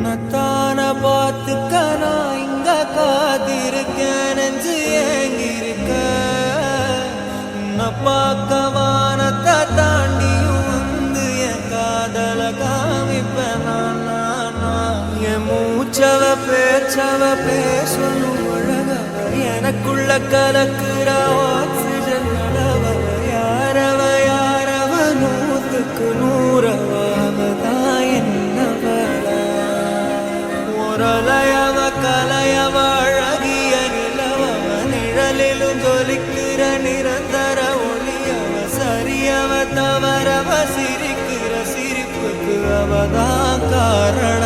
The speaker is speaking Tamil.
உன்னத்தான பார்த்துக்க நான் இங்க காத்திருக்கேன், நெஞ்சு ஏங்கிருக்க. உன்னை பார்க்க வானத்தை தாண்டியும் வந்து என் காதல காமிப்பேன் நான். என் மூச்சவ பேச்சவ பேசணும் அழகவ, எனக்குள்ள கலக்குற ஆக்சிஜன் அளவ. யாரவ யாரவ நூத்துக்கு நூறவ, அவதான் என்னவள. ஒரலையவ கலையவ அழகிய நிலவவ, நிழலிலும் ஜொலிக்கிற நிரந்தர ஒளியவ. சரியவ தவறவ சிரிக்கிற சிரிப்புக்கு அவதான் காரணம்.